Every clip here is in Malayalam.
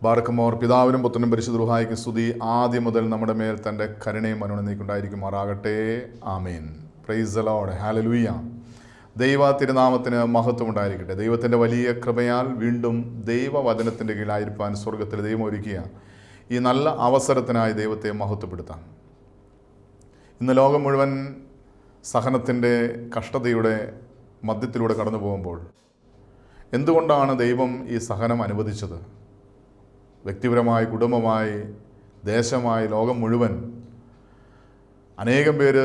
ബാറക്കുമോർ പിതാവിനും പുത്രനും പരിശുദ്ധ റൂഹായിക്ക് സ്തുതി ആദ്യം മുതൽ നമ്മുടെ മേൽ തൻ്റെ കരുണയും അനുനന്ദിക്കുണ്ടായിരിക്കുമാറാകട്ടെ. Amen. Praise the Lord. Hallelujah. ദൈവ തിരുനാമത്തിന് മഹത്വം ഉണ്ടായിരിക്കട്ടെ. ദൈവത്തിൻ്റെ വലിയ കൃപയാൽ വീണ്ടും ദൈവവചനത്തിൻ്റെ കീഴിലായിരിക്കാൻ സ്വർഗത്തിൽ ദൈവം ഒരുക്കിയ ഈ നല്ല അവസരത്തിനായി ദൈവത്തെ മഹത്വപ്പെടുത്താം. ഇന്ന് ലോകം മുഴുവൻ സഹനത്തിൻ്റെ കഷ്ടതയുടെ മധ്യത്തിലൂടെ കടന്നു പോകുമ്പോൾ എന്തുകൊണ്ടാണ് ദൈവം ഈ സഹനം അനുവദിച്ചത്? വ്യക്തിപരമായി, കുടുംബമായി, ദേശമായി, ലോകം മുഴുവൻ അനേകം പേര്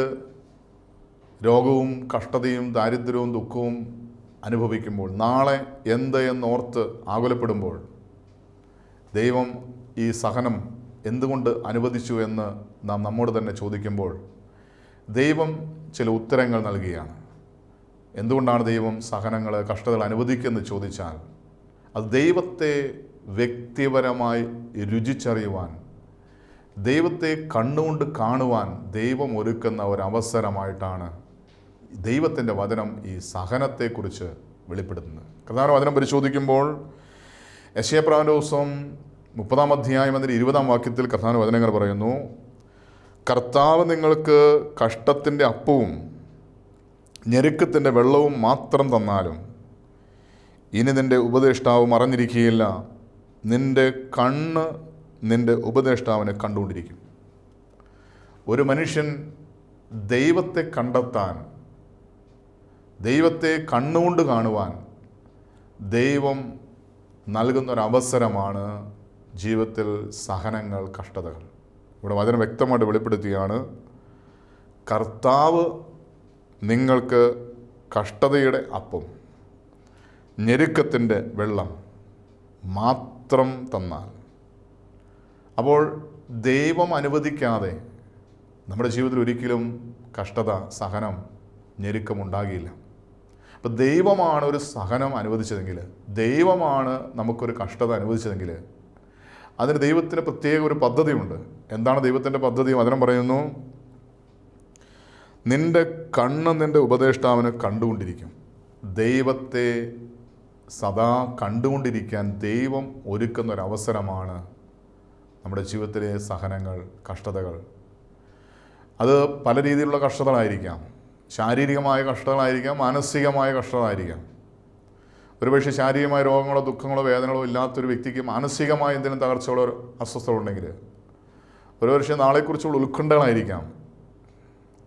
രോഗവും കഷ്ടതയും ദാരിദ്ര്യവും ദുഃഖവും അനുഭവിക്കുമ്പോൾ, നാളെ എന്ത് എന്നോർത്ത് ആകുലപ്പെടുമ്പോൾ ദൈവം ഈ സഹനം എന്തുകൊണ്ട് അനുവദിച്ചു എന്ന് നാം നമ്മോട് തന്നെ ചോദിക്കുമ്പോൾ ദൈവം ചില ഉത്തരങ്ങൾ നൽകുകയാണ്. എന്തുകൊണ്ടാണ് ദൈവം സഹനങ്ങൾ, കഷ്ടതകൾ അനുവദിക്കുമെന്ന് ചോദിച്ചാൽ അത് ദൈവത്തെ വ്യക്തിപരമായി രുചിച്ചറിയുവാൻ, ദൈവത്തെ കണ്ണുകൊണ്ട് കാണുവാൻ ദൈവം ഒരുക്കുന്ന ഒരവസരമായിട്ടാണ് ദൈവത്തിൻ്റെ വചനം ഈ സഹനത്തെക്കുറിച്ച് വെളിപ്പെടുത്തുന്നത്. കർത്താവിൻ്റെ വചനം പരിശോധിക്കുമ്പോൾ യെശയ്യാപ്രവാചകന്റെ പുസ്തകം 30-ാം അധ്യായം അതിൻ്റെ 20-ാം വാക്യത്തിൽ കർത്താവിൻ്റെ വചനങ്ങൾ പറയുന്നു, കർത്താവ് നിങ്ങൾക്ക് കഷ്ടത്തിൻ്റെ അപ്പവും ഞെരുക്കത്തിൻ്റെ വെള്ളവും മാത്രം തന്നാലും ഇനി നിൻ്റെ ഉപദേഷ്ടാവ് മറഞ്ഞിരിക്കുകയില്ല, നിൻ്റെ കണ്ണ് നിൻ്റെ ഉപദേഷ്ടാവിനെ കണ്ടുകൊണ്ടിരിക്കും. ഒരു മനുഷ്യൻ ദൈവത്തെ കണ്ടെത്താൻ, ദൈവത്തെ കണ്ണുകൊണ്ട് കാണുവാൻ ദൈവം നൽകുന്നൊരവസരമാണ് ജീവിതത്തിൽ സഹനങ്ങൾ, കഷ്ടതകൾ. ഇവിടെ വചനം വ്യക്തമായിട്ട് വെളിപ്പെടുത്തുകയാണ്, കർത്താവ് നിങ്ങൾക്ക് കഷ്ടതയുടെ അപ്പം ഞെരുക്കത്തിൻ്റെ വെള്ളം മാത്രം തന്നാൽ. അപ്പോൾ ദൈവം അനുവദിക്കാതെ നമ്മുടെ ജീവിതത്തിൽ ഒരിക്കലും കഷ്ടത, സഹനം, ഞെരുക്കമുണ്ടാകില്ല. അപ്പോൾ ദൈവമാണ് ഒരു സഹനം അനുവദിച്ചതെങ്കിൽ, ദൈവമാണ് നമുക്കൊരു കഷ്ടത അനുവദിച്ചതെങ്കിൽ അതിന് ദൈവത്തിന് പ്രത്യേക ഒരു പദ്ധതിയുണ്ട്. എന്താണ് ദൈവത്തിൻ്റെ പദ്ധതി? വചനം പറയുന്നു, നിൻ്റെ കണ്ണ് നിൻ്റെ ഉപദേഷ്ടാവിനെ കണ്ടുകൊണ്ടിരിക്കും. ദൈവത്തെ സദാ കണ്ടുകൊണ്ടിരിക്കാൻ ദൈവം ഒരുക്കുന്നൊരവസരമാണ് നമ്മുടെ ജീവിതത്തിലെ സഹനങ്ങൾ, കഷ്ടതകൾ. അത് പല രീതിയിലുള്ള കഷ്ടതകളായിരിക്കാം. ശാരീരികമായ കഷ്ടതകളായിരിക്കാം, മാനസികമായ കഷ്ടതകളായിരിക്കാം. ഒരുപക്ഷെ ശാരീരികമായ രോഗങ്ങളോ ദുഃഖങ്ങളോ വേദനകളോ ഇല്ലാത്തൊരു വ്യക്തിക്ക് മാനസികമായ എന്തെങ്കിലും തകർച്ചകളോ അസ്വസ്ഥതകളുണ്ടെങ്കിൽ ഒരുപക്ഷെ നാളെക്കുറിച്ചുള്ള ഉത്കണ്ഠകളായിരിക്കാം.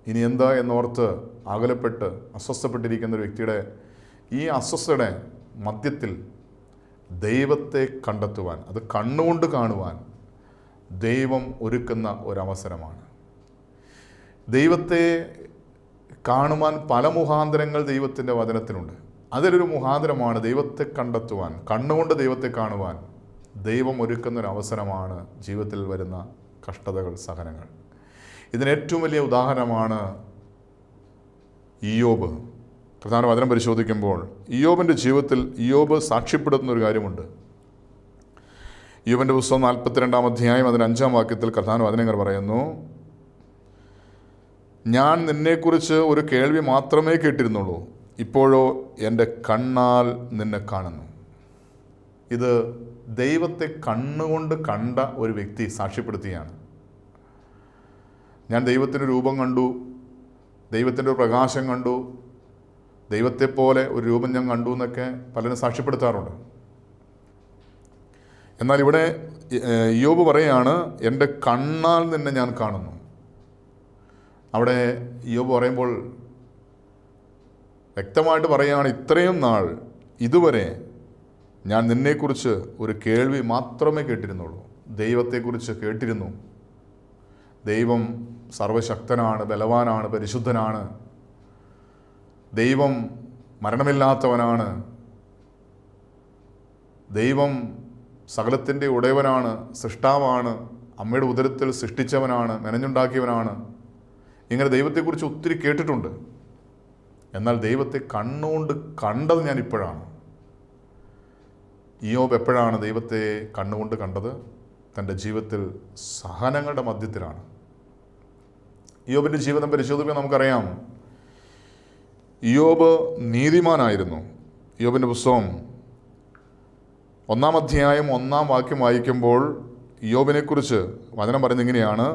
ഇനി എന്താ എന്നോർത്ത് അകലപ്പെട്ട് അസ്വസ്ഥപ്പെട്ടിരിക്കുന്ന ഒരു വ്യക്തിയുടെ ഈ അസ്വസ്ഥയുടെ മധ്യത്തിൽ ദൈവത്തെ കണ്ടെത്തുവാൻ, അത് കണ്ണുകൊണ്ട് കാണുവാൻ ദൈവം ഒരുക്കുന്ന ഒരവസരമാണ്. ദൈവത്തെ കാണുവാൻ പല മുഖാന്തരങ്ങൾ ദൈവത്തിൻ്റെ വചനത്തിനുണ്ട്. അതിലൊരു മുഖാന്തരമാണ് ദൈവത്തെ കണ്ടെത്തുവാൻ, കണ്ണുകൊണ്ട് ദൈവത്തെ കാണുവാൻ ദൈവം ഒരുക്കുന്നൊരവസരമാണ് ജീവിതത്തിൽ വരുന്ന കഷ്ടതകൾ, സഹനങ്ങൾ. ഇതിന് ഏറ്റവും വലിയ ഉദാഹരണമാണ് ഇയ്യോബ്. പ്രധാന വചനം പരിശോധിക്കുമ്പോൾ ഇയ്യോബിൻ്റെ ജീവിതത്തിൽ ഇയ്യോബ് സാക്ഷ്യപ്പെടുത്തുന്ന ഒരു കാര്യമുണ്ട്. ഇയ്യോബിൻ്റെ പുസ്തകം 42-ാം അധ്യായം അതിന് 5-ാം വാക്യത്തിൽ പ്രധാന വചനങ്ങൾ പറയുന്നു, ഞാൻ നിന്നെക്കുറിച്ച് ഒരു കേൾവി മാത്രമേ കേട്ടിരുന്നുള്ളൂ, ഇപ്പോഴോ എൻ്റെ കണ്ണാൽ നിന്നെ കാണുന്നു. ഇത് ദൈവത്തെ കണ്ണുകൊണ്ട് കണ്ട ഒരു വ്യക്തി സാക്ഷ്യപ്പെടുത്തുകയാണ്. ഞാൻ ദൈവത്തിൻ്റെ രൂപം കണ്ടു, ദൈവത്തിൻ്റെ ഒരു പ്രകാശം കണ്ടു, ദൈവത്തെപ്പോലെ ഒരു രൂപം ഞാൻ കണ്ടു എന്നൊക്കെ പലരും സാക്ഷ്യപ്പെടുത്താറുണ്ട്. എന്നാൽ ഇവിടെ ഇയ്യോബ് പറയുകയാണ്, എൻ്റെ കണ്ണാൽ നിന്നെ ഞാൻ കാണുന്നു. അവിടെ ഇയ്യോബ് പറയുമ്പോൾ വ്യക്തമായിട്ട് പറയുകയാണ്, ഇത്രയും നാൾ ഇതുവരെ ഞാൻ നിന്നെക്കുറിച്ച് ഒരു കേൾവി മാത്രമേ കേട്ടിരുന്നുള്ളൂ. ദൈവത്തെക്കുറിച്ച് കേട്ടിരുന്നു. ദൈവം സർവശക്തനാണ്, ബലവാനാണ്, പരിശുദ്ധനാണ്. ദൈവം മരണമില്ലാത്തവനാണ്. ദൈവം സകലത്തിൻ്റെ ഉടയവനാണ്, സൃഷ്ടാവാണ്, അമ്മയുടെ ഉദരത്തിൽ സൃഷ്ടിച്ചവനാണ്, മെനഞ്ഞുണ്ടാക്കിയവനാണ്. ഇങ്ങനെ ദൈവത്തെക്കുറിച്ച് ഒത്തിരി കേട്ടിട്ടുണ്ട്. എന്നാൽ ദൈവത്തെ കണ്ണുകൊണ്ട് കണ്ടത് ഞാൻ ഇപ്പോഴാണ്. ഇയ്യോബ് എപ്പോഴാണ് ദൈവത്തെ കണ്ണുകൊണ്ട് കണ്ടത്? തൻ്റെ ജീവിതത്തിൽ സഹനങ്ങളുടെ മധ്യത്തിലാണ്. ഇയ്യോബിൻ്റെ ജീവിതം പരിശോധിക്കുമ്പോൾ നമുക്കറിയാം, ഇയ്യോബ് നീതിമാനായിരുന്നു. ഇയ്യോബിൻ്റെ പുസ്തകം 1-ാം അധ്യായം 1-ാം വാക്യം വായിക്കുമ്പോൾ ഇയ്യോബിനെക്കുറിച്ച് വചനം പറയുന്നത് ഇങ്ങനെയാണ്: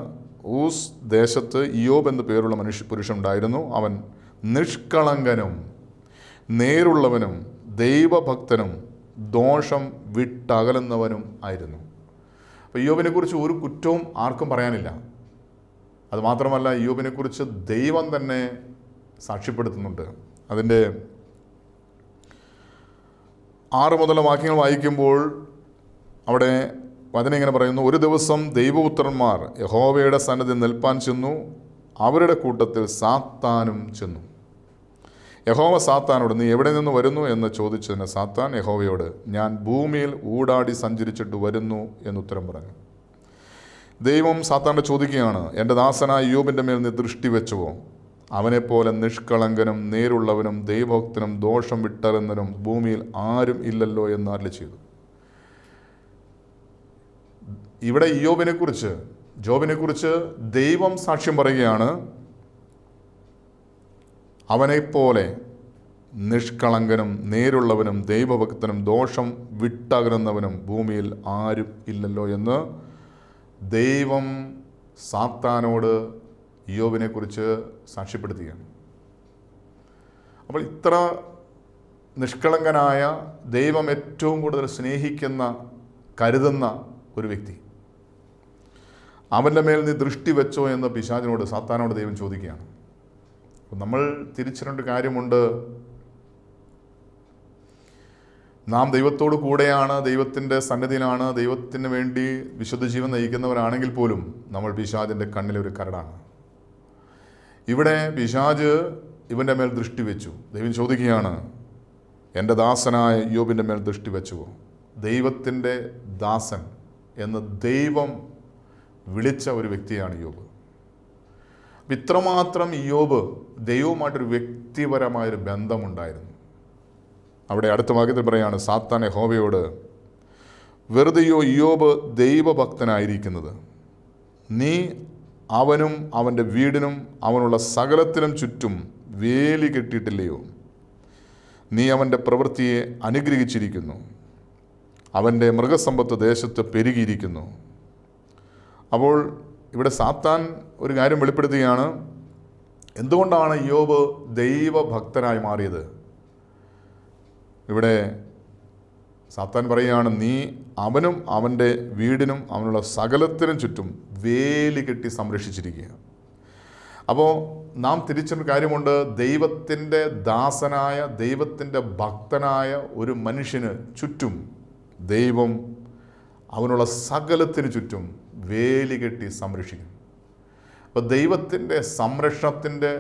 ഊസ് ദേശത്ത് ഇയ്യോബ് എന്ന് പേരുള്ള പുരുഷൻ ഉണ്ടായിരുന്നു. അവൻ നിഷ്കളങ്കനും നേരുള്ളവനും ദൈവഭക്തനും ദോഷം വിട്ടകലുന്നവനും ആയിരുന്നു. അപ്പോൾ ഇയ്യോബിനെക്കുറിച്ച് ഒരു കുറ്റവും ആർക്കും പറയാനില്ല. അതുമാത്രമല്ല, ഇയ്യോബിനെക്കുറിച്ച് ദൈവം തന്നെ സാക്ഷ്യപ്പെടുത്തുന്നുണ്ട്. അതിൻ്റെ 6 മുതലുള്ള വാക്യങ്ങൾ വായിക്കുമ്പോൾ അവിടെ വചനം ഇങ്ങനെ പറയുന്നു: ഒരു ദിവസം ദൈവപുത്രന്മാർ യഹോവയുടെ സന്നിധി നിൽപ്പാൻ ചെന്നു. അവരുടെ കൂട്ടത്തിൽ സാത്താനും ചെന്നു. യഹോവ സാത്താനോട്, നീ എവിടെ നിന്ന് വരുന്നു എന്ന് ചോദിച്ചതിന് സാത്താൻ യഹോവയോട്, ഞാൻ ഭൂമിയിൽ ഊടാടി സഞ്ചരിച്ചിട്ട് വരുന്നു എന്നുത്തരം പറഞ്ഞു. ദൈവം സാത്താനോട് ചോദിക്കുകയാണ്, എൻ്റെ ദാസനായ ഇയ്യോബിൻ്റെ മേൽ നീ ദൃഷ്ടി വെച്ചുവോ? അവനെപ്പോലെ നിഷ്കളങ്കനും നേരുള്ളവനും ദൈവഭക്തനും ദോഷം വിട്ടകലുന്നവനും ഭൂമിയിൽ ആരും ഇല്ലല്ലോ എന്ന് അരുളിച്ചെയ്തു. ഇവിടെ ജോബിനെക്കുറിച്ച് ദൈവം സാക്ഷ്യം പറയുകയാണ്, അവനെപ്പോലെ നിഷ്കളങ്കനും നേരുള്ളവനും ദൈവഭക്തനും ദോഷം വിട്ടകലുന്നവനും ഭൂമിയിൽ ആരും ഇല്ലല്ലോ എന്ന് ദൈവം സാത്താനോട് ഇയ്യോബിനെക്കുറിച്ച് സാക്ഷ്യപ്പെടുത്തുകയാണ്. അപ്പോൾ ഇത്ര നിഷ്കളങ്കനായ, ദൈവം ഏറ്റവും കൂടുതൽ സ്നേഹിക്കുന്ന, കരുതുന്ന ഒരു വ്യക്തി, അവൻ്റെ മേൽ നീ ദൃഷ്ടി വെച്ചോ എന്ന് പിശാചിനോട്, സാത്താനോട് ദൈവം ചോദിക്കുകയാണ്. അപ്പം നമ്മൾ തിരിച്ചറിയേണ്ട കാര്യമുണ്ട്. നാം ദൈവത്തോട് കൂടെയാണ്, ദൈവത്തിൻ്റെ സന്നിധിയിലാണ്, ദൈവത്തിന് വേണ്ടി വിശുദ്ധ ജീവൻ നയിക്കുന്നവരാണെങ്കിൽ പോലും നമ്മൾ പിശാചിൻ്റെ കണ്ണിലെ ഒരു കരടാണ്. ഇവിടെ പിശാച് ഇവൻ്റെ മേൽ ദൃഷ്ടി വെച്ചു. ദൈവം ചോദിക്കുകയാണ്, എൻ്റെ ദാസനായ ഇയ്യോബിൻ്റെ മേൽ ദൃഷ്ടി വെച്ചുവോ? ദൈവത്തിൻ്റെ ദാസൻ എന്ന് ദൈവം വിളിച്ച ഒരു വ്യക്തിയാണ് ഇയ്യോബ്. ഇത്രമാത്രം ഇയ്യോബ് ദൈവവുമായിട്ടൊരു വ്യക്തിപരമായൊരു ബന്ധമുണ്ടായിരുന്നു. അവിടെ അടുത്ത വാക്യത്തിൽ പറയാണ്, സാത്താൻ യഹോവയോട്, വെറുതെയോ ഇയ്യോബ് ദൈവഭക്തനായിരിക്കുന്നത്? നീ അവനും അവൻ്റെ വീടിനും അവനുള്ള സകലത്തിനും ചുറ്റും വേലി കെട്ടിയിട്ടില്ലയോ? നീ അവൻ്റെ പ്രവൃത്തിയെ അനുഗ്രഹിച്ചിരിക്കുന്നു. അവൻ്റെ മൃഗസമ്പത്ത് ദേശത്ത് പെരുകിയിരിക്കുന്നു. അപ്പോൾ ഇവിടെ സാത്താൻ ഒരു കാര്യം വെളിപ്പെടുത്തുകയാണ്. എന്തുകൊണ്ടാണ് ഇയ്യോബ് ദൈവഭക്തനായി മാറിയത്? ഇവിടെ സാത്താൻ പറയുകയാണ്, നീ അവനും അവൻ്റെ വീടിനും അവനുള്ള സകലത്തിനും ചുറ്റും വേലി കെട്ടി സംരക്ഷിച്ചിരിക്കുക. അപ്പോൾ നാം തിരിച്ചൊരു കാര്യമുണ്ട്. ദൈവത്തിൻ്റെ ദാസനായ, ദൈവത്തിൻ്റെ ഭക്തനായ ഒരു മനുഷ്യന് ചുറ്റും ദൈവം അവനുള്ള സകലത്തിന് ചുറ്റും വേലി കെട്ടി സംരക്ഷിക്കും. അപ്പോൾ ദൈവത്തിൻ്റെ സംരക്ഷണത്തിൻ്റെ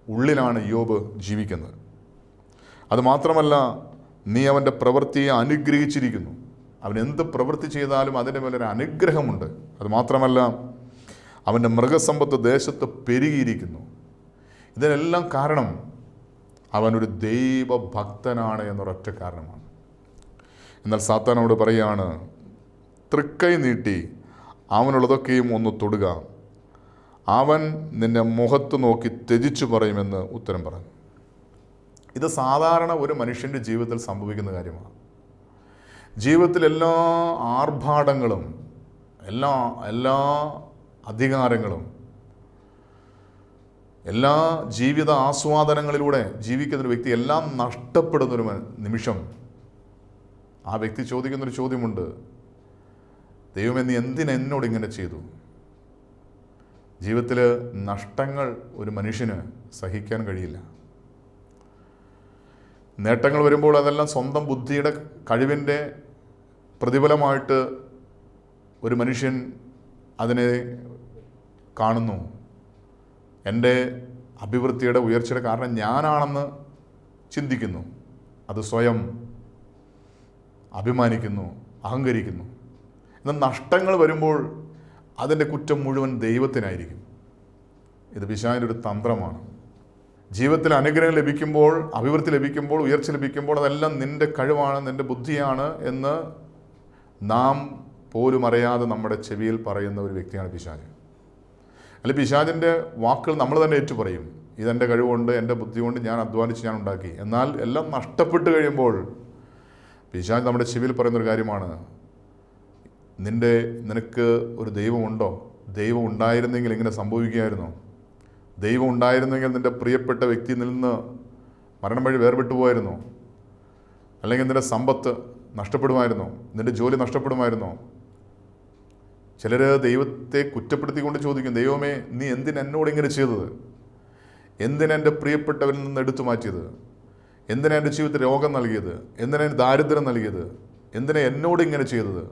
ഉള്ളിലാണ് ഇയ്യോബ് ജീവിക്കുന്നത്. അതുമാത്രമല്ല, നീ അവൻ്റെ പ്രവൃത്തിയെ അനുഗ്രഹിച്ചിരിക്കുന്നു. അവൻ എന്ത് പ്രവൃത്തി ചെയ്താലും അതിൻ്റെ മേലൊരു അനുഗ്രഹമുണ്ട്. അതുമാത്രമല്ല, അവൻ്റെ മൃഗസമ്പത്ത് ദേശത്ത് പെരുകിയിരിക്കുന്നു. ഇതിനെല്ലാം കാരണം അവനൊരു ദൈവഭക്തനാണ് എന്നൊരൊറ്റ കാരണമാണ്. എന്നാൽ സാത്താനോട് പറയുകയാണ്, തൃക്കൈ നീട്ടി അവനുള്ളതൊക്കെയും ഒന്ന് തൊടുക, അവൻ നിന്നെ മുഖത്ത് നോക്കി ത്യജിച്ചു പറയുമെന്ന് ഉത്തരം പറഞ്ഞു. ഇത് സാധാരണ ഒരു മനുഷ്യൻ്റെ ജീവിതത്തിൽ സംഭവിക്കുന്ന കാര്യമാണ്. ജീവിതത്തിൽ എല്ലാ ആർഭാടങ്ങളും, എല്ലാ അധികാരങ്ങളും, എല്ലാ ജീവിത ആസ്വാദനങ്ങളിലൂടെ ജീവിക്കുന്നൊരു വ്യക്തി എല്ലാം നഷ്ടപ്പെടുന്നൊരു നിമിഷം ആ വ്യക്തി ചോദിക്കുന്നൊരു ചോദ്യമുണ്ട്, ദൈവമേ, നീ എന്നോട് ഇങ്ങനെ ചെയ്തു? ജീവിതത്തിൽ നഷ്ടങ്ങൾ ഒരു മനുഷ്യന് സഹിക്കാൻ കഴിയില്ല. നേട്ടങ്ങൾ വരുമ്പോൾ അതെല്ലാം സ്വന്തം ബുദ്ധിയുടെ കഴിവിൻ്റെ പ്രതിഫലമായിട്ട് ഒരു മനുഷ്യൻ അതിനെ കാണുന്നു. എൻ്റെ അഭിവൃദ്ധിയുടെ ഉയർച്ചയുടെ കാരണം ഞാനാണെന്ന് ചിന്തിക്കുന്നു. അത് സ്വയം അഭിമാനിക്കുന്നു, അഹങ്കരിക്കുന്നു. എന്നാൽ നഷ്ടങ്ങൾ വരുമ്പോൾ അതിൻ്റെ കുറ്റം മുഴുവൻ ദൈവത്തിനായിരിക്കും. ഇത് പിശാചിൻ്റെ ഒരു തന്ത്രമാണ്. ജീവിതത്തിൽ അനുഗ്രഹം ലഭിക്കുമ്പോൾ, അഭിവൃദ്ധി ലഭിക്കുമ്പോൾ, ഉയർച്ച ലഭിക്കുമ്പോൾ അതെല്ലാം നിൻ്റെ കഴിവാണ്, നിൻ്റെ ബുദ്ധിയാണ് എന്ന് നാം പോലും അറിയാതെ നമ്മുടെ ചെവിയിൽ പറയുന്ന ഒരു വ്യക്തിയാണ് പിശാച്. അല്ലെ, പിശാചിൻ്റെ വാക്കുകൾ നമ്മൾ തന്നെ ഏറ്റുപറയും. ഇതെൻ്റെ കഴിവുകൊണ്ട്, എൻ്റെ ബുദ്ധി കൊണ്ട് ഞാൻ അധ്വാനിച്ച് ഞാൻ ഉണ്ടാക്കി. എന്നാൽ എല്ലാം നഷ്ടപ്പെട്ട് കഴിയുമ്പോൾ പിശാച് നമ്മുടെ ചെവിയിൽ പറയുന്നൊരു കാര്യമാണ്, നിനക്ക് ഒരു ദൈവമുണ്ടോ? ദൈവം ഉണ്ടായിരുന്നെങ്കിൽ ഇങ്ങനെ സംഭവിക്കുമായിരുന്നോ? ദൈവം ഉണ്ടായിരുന്നെങ്കിൽ നിൻ്റെ പ്രിയപ്പെട്ട വ്യക്തിയിൽ നിന്ന് മരണം വഴി വേർപെട്ടു പോയിരുന്നോ? അല്ലെങ്കിൽ നിൻ്റെ സമ്പത്ത് നഷ്ടപ്പെടുമായിരുന്നോ? നിൻ്റെ ജോലി നഷ്ടപ്പെടുമായിരുന്നോ? ചിലർ ദൈവത്തെ കുറ്റപ്പെടുത്തിക്കൊണ്ട് ചോദിക്കും, ദൈവമേ നീ എന്തിന് എന്നോട് ഇങ്ങനെ ചെയ്തത്? എന്തിനാ എൻ്റെ പ്രിയപ്പെട്ടവരിൽ നിന്ന് എടുത്തു മാറ്റിയത്? എന്തിനാ എൻ്റെ ജീവിതത്തിൽ രോഗം നൽകിയത്? എന്തിനാ എൻ്റെ ദാരിദ്ര്യം നൽകിയത്? എന്തിനാ എന്നോട് ഇങ്ങനെ ചെയ്തത്?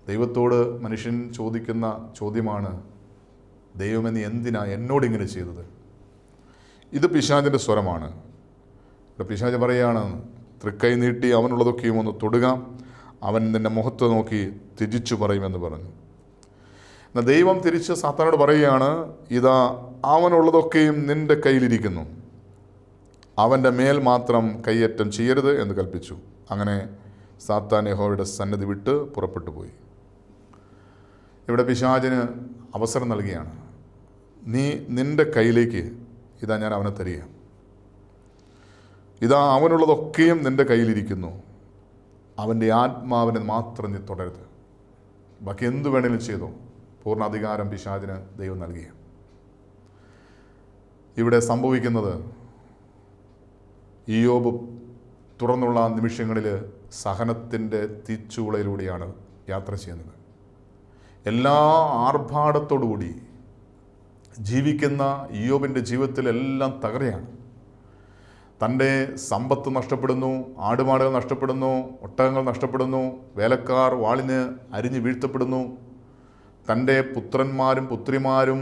ദൈവത്തോട് മനുഷ്യൻ ചോദിക്കുന്ന ചോദ്യമാണ്, ദൈവമേ നീ എന്തിനാ എന്നോട് ഇങ്ങനെ ചെയ്തത്? ഇത് പിശാചിൻ്റെ സ്വരമാണ്. ഇവിടെ പിശാച് പറയുകയാണ്, തൃക്കൈ നീട്ടി അവനുള്ളതൊക്കെയും ഒന്ന് തൊടുക, അവൻ നിൻ്റെ മുഖത്ത് നോക്കി തിരിച്ചു പറയുമെന്ന് പറഞ്ഞു. എന്നാൽ ദൈവം തിരിച്ച് സാത്താനോട് പറയുകയാണ്, ഇതാ അവനുള്ളതൊക്കെയും നിൻ്റെ കയ്യിലിരിക്കുന്നു, അവൻ്റെ മേൽ മാത്രം കയ്യേറ്റം ചെയ്യരുത് എന്ന് കൽപ്പിച്ചു. അങ്ങനെ സാത്താൻ യഹോവയുടെ സന്നിധി വിട്ട് പുറപ്പെട്ടു പോയി. ഇവിടെ പിശാചിന് അവസരം നൽകുകയാണ്, നിൻ്റെ കയ്യിലേക്ക് ഇതാ ഞാൻ അവനെ തരിക, ഇതാ അവനുള്ളതൊക്കെയും നിൻ്റെ കയ്യിലിരിക്കുന്നു, അവൻ്റെ ആത്മാവിനെ മാത്രം നീ തുടരുത്, ബാക്കി എന്തു വേണേലും ചെയ്തോ. പൂർണ്ണ അധികാരം പിശാചിന് ദൈവം നൽകിയ. ഇവിടെ സംഭവിക്കുന്നത്, ഇയ്യോബ് തുറന്നുള്ള നിമിഷങ്ങളിൽ സഹനത്തിൻ്റെ തീച്ചൂളയിലൂടെയാണ് യാത്ര ചെയ്യുന്നത്. എല്ലാ ആർഭാടത്തോടുകൂടി ജീവിക്കുന്ന ഇയ്യോബിൻ്റെ ജീവിതത്തിലെല്ലാം തകരയാണ്. തൻ്റെ സമ്പത്ത് നഷ്ടപ്പെടുന്നു, ആടുമാടുകൾ നഷ്ടപ്പെടുന്നു, ഒട്ടകങ്ങൾ നഷ്ടപ്പെടുന്നു, വേലക്കാർ വാളിന് അരിഞ്ഞ് വീഴ്ത്തപ്പെടുന്നു, തൻ്റെ പുത്രന്മാരും പുത്രിമാരും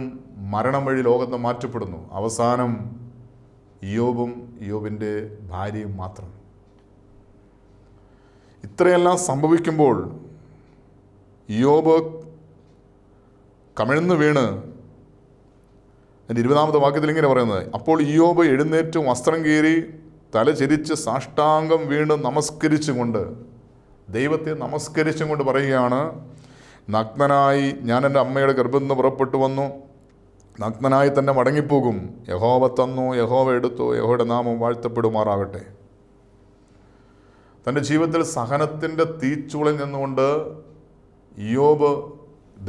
മരണം വഴി ലോകത്ത് മാറ്റപ്പെടുന്നു. അവസാനം ഇയ്യോബും ഇയ്യോബിൻ്റെ ഭാര്യയും മാത്രം. ഇത്രയെല്ലാം സംഭവിക്കുമ്പോൾ ഇയ്യോബ് കമിഴ്ന്നു വീണ്, എൻ്റെ 20-ാമത്തെ വാക്യത്തിൽ ഇങ്ങനെ പറയുന്നത്, അപ്പോൾ ഇയ്യോബ് എഴുന്നേറ്റ് വസ്ത്രം കീറി തല ചെരിച്ച് സാഷ്ടാംഗം വീണ് ദൈവത്തെ നമസ്കരിച്ചും കൊണ്ട് പറയുകയാണ്, നഗ്നനായി ഞാൻ എൻ്റെ അമ്മയുടെ ഗർഭത്തിൽ നിന്ന് പുറപ്പെട്ടു വന്നു, നഗ്നനായി തന്നെ മടങ്ങിപ്പോകും. യഹോവ തന്നു, യഹോവ എടുത്തു, യഹോവയുടെ നാമം വാഴ്ത്തപ്പെടുമാറാകട്ടെ. തൻ്റെ ജീവിതത്തിൽ സഹനത്തിൻ്റെ തീച്ചൂളിൽ നിന്നുകൊണ്ട് ഇയ്യോബ്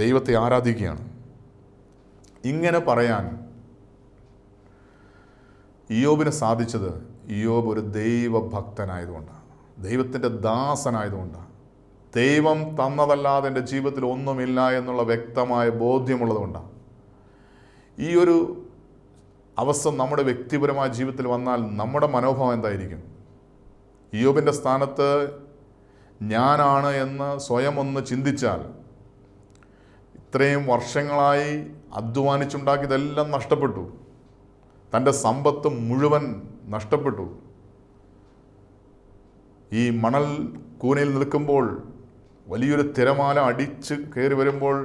ദൈവത്തെ ആരാധിക്കുകയാണ്. ഇങ്ങനെ പറയാൻ ഇയ്യോബിന് സാധിച്ചത് ഇയ്യോബ് ഒരു ദൈവഭക്തനായതുകൊണ്ടാണ്, ദൈവത്തിൻ്റെ ദാസനായതുകൊണ്ടാണ്. ദൈവം തന്നതല്ലാതെ എൻ്റെ ജീവിതത്തിൽ ഒന്നുമില്ല എന്നുള്ള വ്യക്തമായ ബോധ്യമുള്ളതുകൊണ്ടാണ്. ഈ ഒരു അവസ്ഥ നമ്മുടെ വ്യക്തിപരമായ ജീവിതത്തിൽ വന്നാൽ നമ്മുടെ മനോഭാവം എന്തായിരിക്കും? ഇയ്യോബിൻ്റെ സ്ഥാനത്ത് ഞാനാണ് എന്ന് സ്വയം ഒന്ന് ചിന്തിച്ചാൽ, ഇത്രയും വർഷങ്ങളായി അധ്വാനിച്ചുണ്ടാക്കിയതെല്ലാം നഷ്ടപ്പെട്ടു, തൻ്റെ സമ്പത്ത് മുഴുവൻ നഷ്ടപ്പെട്ടു. ഈ മണൽ കൂനയിൽ നിൽക്കുമ്പോൾ വലിയൊരു തിരമാല അടിച്ച് കയറി വരുമ്പോൾ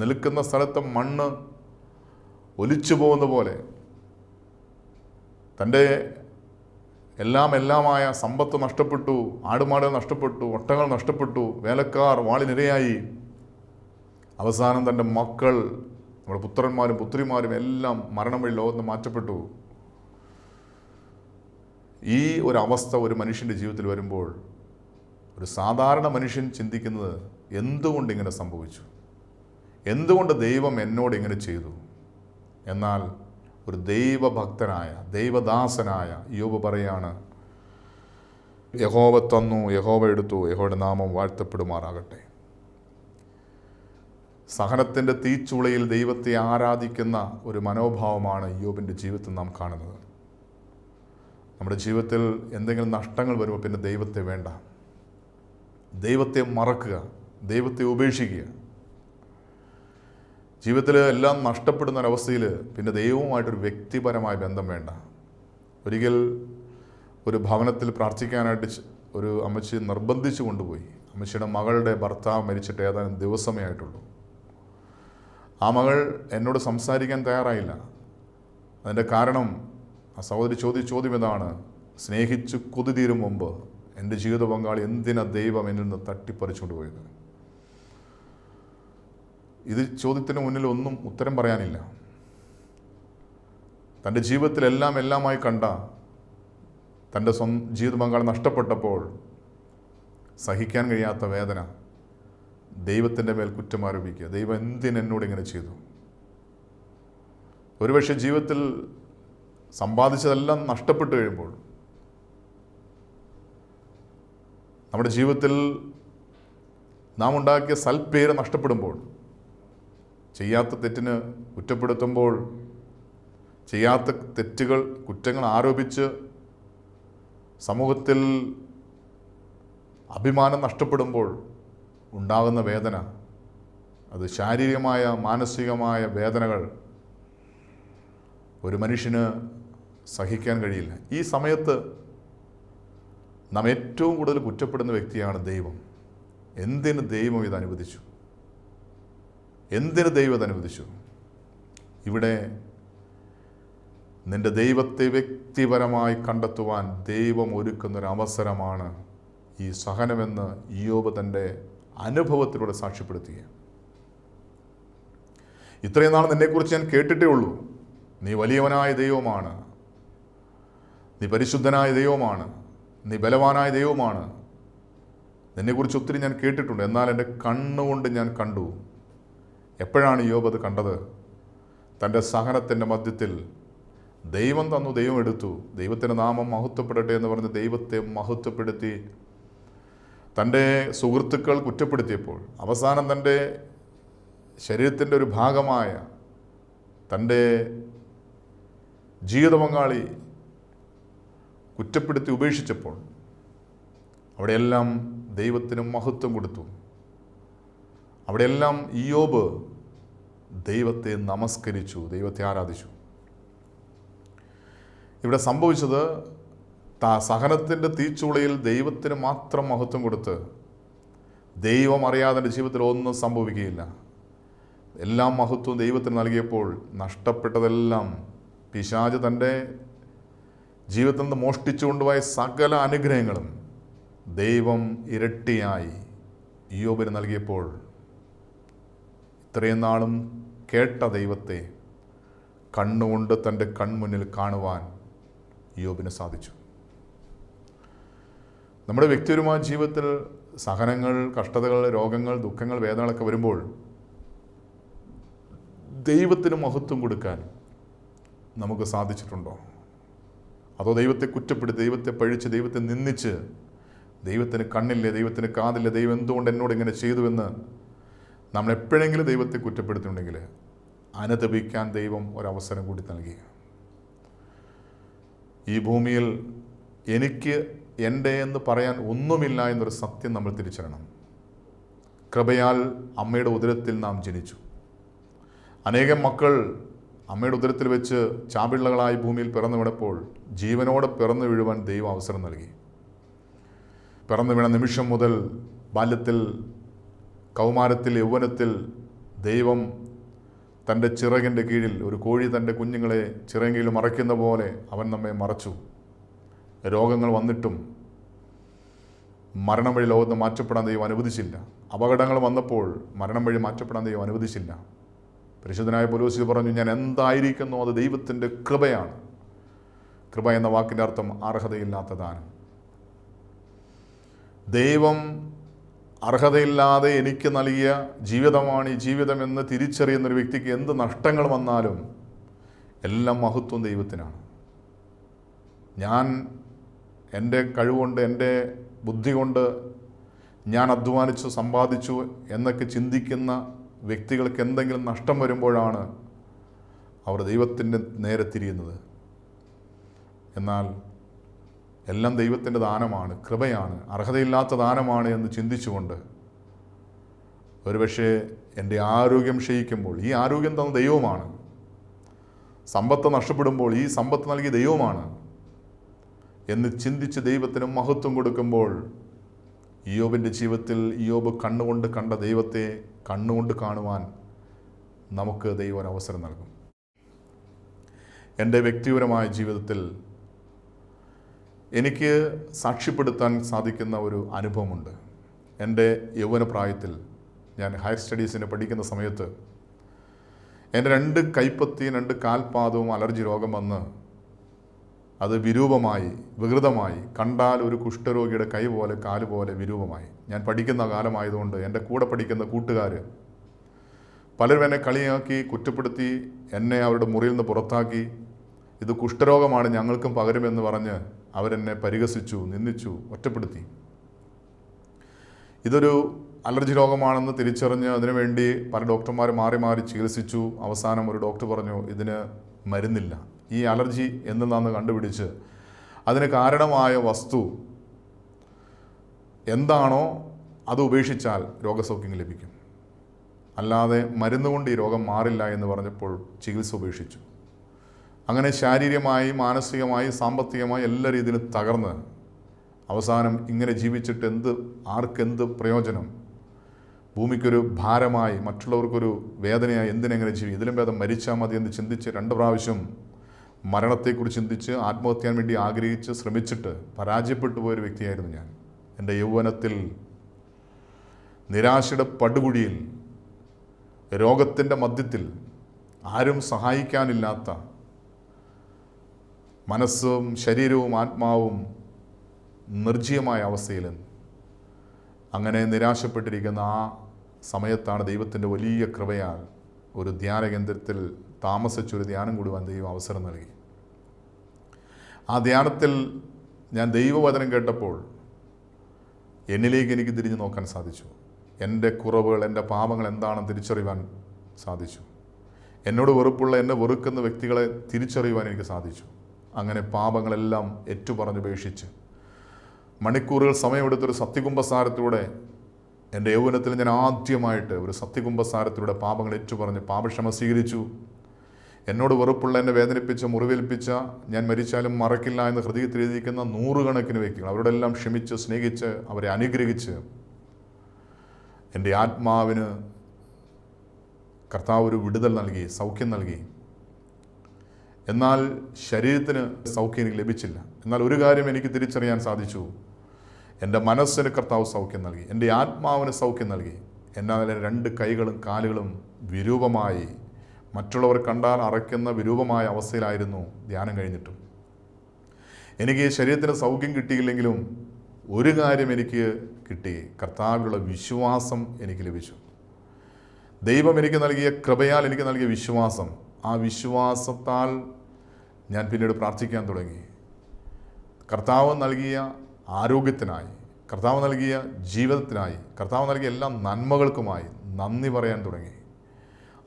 നിൽക്കുന്ന സ്ഥലത്ത് മണ്ണ് ഒലിച്ചു പോകുന്ന പോലെ തൻ്റെ എല്ലാമായ സമ്പത്ത് നഷ്ടപ്പെട്ടു, ആടുമാടുകൾ നഷ്ടപ്പെട്ടു, ഒട്ടകങ്ങൾ നഷ്ടപ്പെട്ടു, വേലക്കാർ വാളിനിരയായി. അവസാനം തൻ്റെ മക്കൾ, നമ്മുടെ പുത്രന്മാരും പുത്രിമാരും എല്ലാം മരണം വഴി ലോകത്ത് മാറ്റപ്പെട്ടു. ഈ ഒരു അവസ്ഥ ഒരു മനുഷ്യൻ്റെ ജീവിതത്തിൽ വരുമ്പോൾ ഒരു സാധാരണ മനുഷ്യൻ ചിന്തിക്കുന്നത്, എന്തുകൊണ്ട് ഇങ്ങനെ സംഭവിച്ചു? എന്തുകൊണ്ട് ദൈവം എന്നോട് ഇങ്ങനെ ചെയ്തു? എന്നാൽ ഒരു ദൈവഭക്തനായ ദൈവദാസനായ ഇയ്യോബ് പറയാണ്, യഹോവ തന്നു, യഹോവ എടുത്തു, യഹോവയുടെ നാമം വാഴ്ത്തപ്പെടുമാറാകട്ടെ. സഹനത്തിൻ്റെ തീച്ചൂളയിൽ ദൈവത്തെ ആരാധിക്കുന്ന ഒരു മനോഭാവമാണ് ഇയ്യോബിൻ്റെ ജീവിതത്തിൽ നാം കാണുന്നത്. നമ്മുടെ ജീവിതത്തിൽ എന്തെങ്കിലും നഷ്ടങ്ങൾ വരുമ്പോൾ പിന്നെ ദൈവത്തെ വേണ്ട, ദൈവത്തെ മറക്കുക, ദൈവത്തെ ഉപേക്ഷിക്കുക. ജീവിതത്തിൽ എല്ലാം നഷ്ടപ്പെടുന്ന ഒരവസ്ഥയിൽ പിന്നെ ദൈവവുമായിട്ടൊരു വ്യക്തിപരമായ ബന്ധം വേണ്ട. ഒരിക്കൽ ഒരു ഭവനത്തിൽ പ്രാർത്ഥിക്കാനായിട്ട് ഒരു അമ്മച്ചി നിർബന്ധിച്ചു കൊണ്ടുപോയി. അമ്മച്ചിയുടെ മകളുടെ ഭർത്താവ് മരിച്ചിട്ട് ഏതാനും ദിവസമേ ആയിട്ടുള്ളൂ. ആ മകൾ എന്നോട് സംസാരിക്കാൻ തയ്യാറായില്ല. അതിൻ്റെ കാരണം, ആ സഹോദരി ചോദ്യം ഇതാണ്, സ്നേഹിച്ച് കൊതി തീരും മുമ്പ് എൻ്റെ ജീവിത പങ്കാളി എന്തിനാ ദൈവം എന്നിൽ നിന്ന് തട്ടിപ്പറിച്ചുകൊണ്ട് പോയത്? ഇത് ചോദ്യത്തിന് മുന്നിൽ ഒന്നും ഉത്തരം പറയാനില്ല. തൻ്റെ ജീവിതത്തിൽ എല്ലാമായി കണ്ട തൻ്റെ ജീവിത പങ്കാളി നഷ്ടപ്പെട്ടപ്പോൾ സഹിക്കാൻ കഴിയാത്ത വേദന, ദൈവത്തിൻ്റെ മേൽ കുറ്റം ആരോപിക്കുക. ദൈവം എന്തിനെന്നോട് ഇങ്ങനെ ചെയ്തു? ഒരുപക്ഷെ ജീവിതത്തിൽ സമ്പാദിച്ചതെല്ലാം നഷ്ടപ്പെട്ടു കഴിയുമ്പോൾ, നമ്മുടെ ജീവിതത്തിൽ നാം ഉണ്ടാക്കിയ സൽപ്പേര് നഷ്ടപ്പെടുമ്പോൾ, ചെയ്യാത്ത തെറ്റിന് കുറ്റപ്പെടുത്തുമ്പോൾ, ചെയ്യാത്ത തെറ്റുകൾ കുറ്റങ്ങൾ ആരോപിച്ച് സമൂഹത്തിൽ അഭിമാനം നഷ്ടപ്പെടുമ്പോൾ ഉണ്ടാകുന്ന വേദന, അത് ശാരീരികമായ മാനസികമായ വേദനകൾ ഒരു മനുഷ്യന് സഹിക്കാൻ കഴിയില്ല. ഈ സമയത്ത് നാം ഏറ്റവും കൂടുതൽ കുറ്റപ്പെടുന്ന വ്യക്തിയാണ് ദൈവം. എന്തിന് ദൈവം ഇത് അനുവദിച്ചു? എന്തിന് ദൈവം ഇത് അനുവദിച്ചു? ഇവിടെ നിന്റെ ദൈവത്തെ വ്യക്തിപരമായി കണ്ടെത്തുവാൻ ദൈവം ഒരുക്കുന്നൊരവസരമാണ് ഈ സഹനമെന്ന് ഇയ്യോബ് തൻ്റെ അനുഭവത്തിലൂടെ സാക്ഷ്യപ്പെടുത്തുക. ഇത്രയും നാൾ നിന്നെക്കുറിച്ച് ഞാൻ കേട്ടിട്ടേ ഉള്ളൂ. നീ വലിയവനായ ദൈവമാണ്, നീ പരിശുദ്ധനായ ദൈവമാണ്, നീ ബലവാനായ ദൈവമാണ്. നിന്നെക്കുറിച്ച് ഒത്തിരി ഞാൻ കേട്ടിട്ടുണ്ട്. എന്നാൽ എൻ്റെ കണ്ണുകൊണ്ട് ഞാൻ കണ്ടു. എപ്പോഴാണ് ഇയ്യോബ് അത് കണ്ടത്? തൻ്റെ സഹനത്തിൻ്റെ മധ്യത്തിൽ ദൈവം തന്നു, ദൈവം എടുത്തു. ദൈവത്തിൻ്റെ നാമം മഹത്വപ്പെടട്ടെ എന്ന് പറഞ്ഞ് ദൈവത്തെ മഹത്വപ്പെടുത്തി തൻ്റെ സുഹൃത്തുക്കൾ കുറ്റപ്പെടുത്തിയപ്പോൾ, അവസാനം തൻ്റെ ശരീരത്തിൻ്റെ ഒരു ഭാഗമായ തൻ്റെ ജീവിത പങ്കാളി കുറ്റപ്പെടുത്തി ഉപേക്ഷിച്ചപ്പോൾ അവിടെയെല്ലാം ദൈവത്തിന് മഹത്വം കൊടുത്തു. അവിടെയെല്ലാം ഇയ്യോബ് ദൈവത്തെ നമസ്കരിച്ചു, ദൈവത്തെ ആരാധിച്ചു. ഇവിടെ സംഭവിച്ചത് സഹനത്തിൻ്റെ തീച്ചൂളയിൽ ദൈവത്തിന് മാത്രം മഹത്വം കൊടുത്ത് ദൈവം അറിയാതെ എൻ്റെ ജീവിതത്തിൽ ഒന്നും സംഭവിക്കുകയില്ല. എല്ലാം മഹത്വം ദൈവത്തിന് നൽകിയപ്പോൾ നഷ്ടപ്പെട്ടതെല്ലാം പിശാച് തൻ്റെ ജീവിതത്തിൽ നിന്ന് മോഷ്ടിച്ചു കൊണ്ടുപോയ സകല അനുഗ്രഹങ്ങളും ദൈവം ഇരട്ടിയായി ഇയ്യോബിന് നൽകിയപ്പോൾ ഇത്രയും നാളും കേട്ട ദൈവത്തെ കണ്ണുകൊണ്ട് തൻ്റെ കൺമുന്നിൽ കാണുവാൻ ഇയ്യോബിന് സാധിച്ചു. നമ്മുടെ വ്യക്തിപരമായ ജീവിതത്തിൽ സഹനങ്ങൾ, കഷ്ടതകൾ, രോഗങ്ങൾ, ദുഃഖങ്ങൾ, വേദനകളൊക്കെ വരുമ്പോൾ ദൈവത്തിന് മഹത്വം കൊടുക്കാൻ നമുക്ക് സാധിച്ചിട്ടുണ്ടോ? അതോ ദൈവത്തെ കുറ്റപ്പെടുത്തി, ദൈവത്തെ പഴിച്ച്, ദൈവത്തെ നിന്ദിച്ച്, ദൈവത്തിന് കണ്ണില്ലേ, ദൈവത്തിന് കാതില്ല, ദൈവം എന്തുകൊണ്ട് എന്നോട് ഇങ്ങനെ ചെയ്തുവെന്ന് നമ്മൾ എപ്പോഴെങ്കിലും ദൈവത്തെ കുറ്റപ്പെടുത്തിയിട്ടുണ്ടെങ്കിൽ അനുതപിക്കാൻ ദൈവം ഒരവസരം കൂടി നൽകി. ഈ ഭൂമിയിൽ എനിക്ക് എൻ്റെ എന്ന് പറയാൻ ഒന്നുമില്ല എന്നൊരു സത്യം നമ്മൾ തിരിച്ചറിയണം. കൃപയാൽ അമ്മയുടെ ഉദരത്തിൽ നാം ജനിച്ചു. അനേകം മക്കൾ അമ്മയുടെ ഉദരത്തിൽ വെച്ച് ചാപിള്ളകളായി ഭൂമിയിൽ പിറന്നു വീണപ്പോൾ ജീവനോടെ പിറന്നു വീഴുവാൻ ദൈവം അവസരം നൽകി. പിറന്നു വീണ നിമിഷം മുതൽ ബാല്യത്തിൽ, കൗമാരത്തിൽ, യൗവനത്തിൽ ദൈവം തൻ്റെ ചിറകിൻ്റെ കീഴിൽ, ഒരു കോഴി തൻ്റെ കുഞ്ഞുങ്ങളെ ചിറകിൽ മറയ്ക്കുന്ന പോലെ അവൻ നമ്മെ മറച്ചു. രോഗങ്ങൾ വന്നിട്ടും മരണം വഴി ലോകത്ത് മാറ്റപ്പെടാൻ ദൈവം അനുവദിച്ചില്ല. അപകടങ്ങൾ വന്നപ്പോൾ മരണം വഴി മാറ്റപ്പെടാൻ ദൈവം അനുവദിച്ചില്ല. പരിശുദ്ധനായ പൗലോസ് പറഞ്ഞു, ഞാൻ എന്തായിരിക്കുന്നു അത് ദൈവത്തിൻ്റെ കൃപയാണ്. കൃപ എന്ന വാക്കിൻ്റെ അർത്ഥം അർഹതയില്ലാത്ത ദാനം. ദൈവം അർഹതയില്ലാതെ എനിക്ക് നൽകിയ ജീവിതമാണ് ഈ ജീവിതമെന്ന് തിരിച്ചറിയുന്നൊരു വ്യക്തിക്ക് എന്ത് നഷ്ടങ്ങൾ വന്നാലും എല്ലാം മഹത്വം ദൈവത്തിനാണ്. ഞാൻ എൻ്റെ കഴിവുകൊണ്ട്, എൻ്റെ ബുദ്ധി കൊണ്ട് ഞാൻ അധ്വാനിച്ചു, സമ്പാദിച്ചു എന്നൊക്കെ ചിന്തിക്കുന്ന വ്യക്തികൾക്ക് എന്തെങ്കിലും നഷ്ടം വരുമ്പോഴാണ് അവർ ദൈവത്തിൻ്റെ നേരെ തിരിയുന്നത്. എന്നാൽ എല്ലാം ദൈവത്തിൻ്റെ ദാനമാണ്, കൃപയാണ്, അർഹതയില്ലാത്ത ദാനമാണ് എന്ന് ചിന്തിച്ചുകൊണ്ട് ഒരുപക്ഷെ എൻ്റെ ആരോഗ്യം ക്ഷയിക്കുമ്പോൾ, ഈ ആരോഗ്യം തന്ന ദൈവമാണ്. സമ്പത്ത് നഷ്ടപ്പെടുമ്പോൾ ഈ സമ്പത്ത് നൽകിയ ദൈവമാണ് എന്ന് ചിന്തിച്ച് ദൈവത്തിന് മഹത്വം കൊടുക്കുമ്പോൾ ഇയ്യോബിൻ്റെ ജീവിതത്തിൽ ഇയ്യോബ് കണ്ണുകൊണ്ട് കണ്ട ദൈവത്തെ കണ്ണുകൊണ്ട് കാണുവാൻ നമുക്ക് ദൈവം ഒരു അവസരം നൽകും. എൻ്റെ വ്യക്തിപരമായ ജീവിതത്തിൽ എനിക്ക് സാക്ഷ്യപ്പെടുത്താൻ സാധിക്കുന്ന ഒരു അനുഭവമുണ്ട്. എൻ്റെ യൗവനപ്രായത്തിൽ ഞാൻ ഹയർ സ്റ്റഡീസിന് പഠിക്കുന്ന സമയത്ത് എൻ്റെ 2 കൈപ്പത്തിയും 2 കാൽപാദവും അലർജി രോഗം വന്ന് അത് വിരൂപമായി, വികൃതമായി, കണ്ടാൽ ഒരു കുഷ്ഠരോഗിയുടെ കൈ പോലെ കാല് പോലെ വിരൂപമായി. ഞാൻ പഠിക്കുന്ന കാലമായതുകൊണ്ട് എൻ്റെ കൂടെ പഠിക്കുന്ന കൂട്ടുകാർ പലരും എന്നെ കളിയാക്കി, കുറ്റപ്പെടുത്തി, എന്നെ അവരുടെ മുറിയിൽ നിന്ന് പുറത്താക്കി. ഇത് കുഷ്ഠരോഗമാണ്, ഞങ്ങൾക്കും പകരുമെന്ന് പറഞ്ഞ് അവരെന്നെ പരിഹസിച്ചു, നിന്ദിച്ചു, ഒറ്റപ്പെടുത്തി. ഇതൊരു അലർജി രോഗമാണെന്ന് തിരിച്ചറിഞ്ഞ് അതിനുവേണ്ടി പല ഡോക്ടർമാർ മാറി മാറി ചികിത്സിച്ചു. അവസാനം ഒരു ഡോക്ടർ പറഞ്ഞു, ഇതിന് മരുന്നില്ല. ഈ അലർജി എന്തെന്നാന്ന് കണ്ടുപിടിച്ച് അതിന് കാരണമായ വസ്തു എന്താണോ അത് ഉപേക്ഷിച്ചാൽ രോഗസൗഖ്യം ലഭിക്കും, അല്ലാതെ മരുന്നുകൊണ്ട് ഈ രോഗം മാറില്ല എന്ന് പറഞ്ഞപ്പോൾ ചികിത്സ ഉപേക്ഷിച്ചു. അങ്ങനെ ശാരീരികമായി, മാനസികമായി, സാമ്പത്തികമായി എല്ലാ രീതിയിലും തകർന്ന് അവസാനം ഇങ്ങനെ ജീവിച്ചിട്ട് ആർക്കെന്ത് പ്രയോജനം? ഭൂമിക്കൊരു ഭാരമായി, മറ്റുള്ളവർക്കൊരു വേദനയായി, എന്തിനെങ്ങനെ ജീവിക്കും? ഇതിലും ഭേദം മരിച്ചാൽ മതി എന്ന് ചിന്തിച്ച് 2 പ്രാവശ്യം മരണത്തെക്കുറിച്ച് ചിന്തിച്ച് ആത്മഹത്യ ചെയ്യാൻ വേണ്ടി ആഗ്രഹിച്ച് ശ്രമിച്ചിട്ട് പരാജയപ്പെട്ടു പോയൊരു വ്യക്തിയായിരുന്നു ഞാൻ. എൻ്റെ യൗവനത്തിൽ നിരാശയുടെ പടുകുഴിയിൽ, രോഗത്തിൻ്റെ മധ്യത്തിൽ, ആരും സഹായിക്കാനില്ലാത്ത, മനസ്സും ശരീരവും ആത്മാവും നിർജ്ജീവമായ അവസ്ഥയിൽ അങ്ങനെ നിരാശപ്പെട്ടിരിക്കുന്ന ആ സമയത്താണ് ദൈവത്തിൻ്റെ വലിയ കൃപയാൽ ഒരു ധ്യാന കേന്ദ്രത്തിൽ താമസിച്ചൊരു ധ്യാനം കൂടുവാൻ ദൈവം അവസരം നൽകി. ആ ധ്യാനത്തിൽ ഞാൻ ദൈവവചനം കേട്ടപ്പോൾ എന്നിലേക്ക് എനിക്ക് തിരിഞ്ഞു നോക്കാൻ സാധിച്ചു. എൻ്റെ കുറവുകൾ, എൻ്റെ പാപങ്ങൾ എന്താണെന്ന് തിരിച്ചറിയുവാൻ സാധിച്ചു. എന്നോട് വെറുപ്പുള്ള, എന്നെ വെറുക്കുന്ന വ്യക്തികളെ തിരിച്ചറിയുവാൻ എനിക്ക് സാധിച്ചു. അങ്ങനെ പാപങ്ങളെല്ലാം ഏറ്റുപറഞ്ഞുപേക്ഷിച്ച് മണിക്കൂറുകൾ സമയമെടുത്തൊരു സത്യകുംഭസാരത്തിലൂടെ, എൻ്റെ യൗവനത്തിൽ ഞാൻ ആദ്യമായിട്ട് ഒരു സത്യകുംഭസാരത്തിലൂടെ പാപങ്ങൾ ഏറ്റുപറഞ്ഞ് പാപക്ഷമ സ്വീകരിച്ചു. എന്നോട് വെറുപ്പുള്ള, എന്നെ വേദനിപ്പിച്ച, മുറിവേൽപ്പിച്ച, ഞാൻ മരിച്ചാലും മറക്കില്ല എന്ന് ഹൃദയത്തിൽ എഴുതിയിരിക്കുന്ന 100 കണക്കിന് വ്യക്തികൾ, അവരോടെല്ലാം ക്ഷമിച്ച്, സ്നേഹിച്ച്, അവരെ അനുഗ്രഹിച്ച് എൻ്റെ ആത്മാവിന് കർത്താവ് ഒരു വിടുതൽ നൽകി, സൗഖ്യം നൽകി. എന്നാൽ ശരീരത്തിന് സൗഖ്യം എനിക്ക് ലഭിച്ചില്ല. എന്നാൽ ഒരു കാര്യം എനിക്ക് തിരിച്ചറിയാൻ സാധിച്ചു, എൻ്റെ മനസ്സിന് കർത്താവ് സൗഖ്യം നൽകി, എൻ്റെ ആത്മാവിന് സൗഖ്യം നൽകി. എന്നാൽ 2 കൈകളും കാലുകളും വിരൂപമായി, മറ്റുള്ളവർ കണ്ടാൽ അറയ്ക്കുന്ന വിരൂപമായ അവസ്ഥയിലായിരുന്നു ധ്യാനം കഴിഞ്ഞിട്ടും. എനിക്ക് ശരീരത്തിന് സൗഖ്യം കിട്ടിയില്ലെങ്കിലും ഒരു കാര്യം എനിക്ക് കിട്ടി, കർത്താവിലുള്ള വിശ്വാസം എനിക്ക് ലഭിച്ചു. ദൈവം എനിക്ക് നൽകിയ കൃപയാൽ എനിക്ക് നൽകിയ വിശ്വാസം, ആ വിശ്വാസത്താൽ ഞാൻ പിന്നീട് പ്രാർത്ഥിക്കാൻ തുടങ്ങി. കർത്താവ് നൽകിയ ആരോഗ്യത്തിനായി, കർത്താവ് നൽകിയ ജീവിതത്തിനായി, കർത്താവ് നൽകിയ എല്ലാ നന്മകൾക്കുമായി നന്ദി പറയാൻ തുടങ്ങി.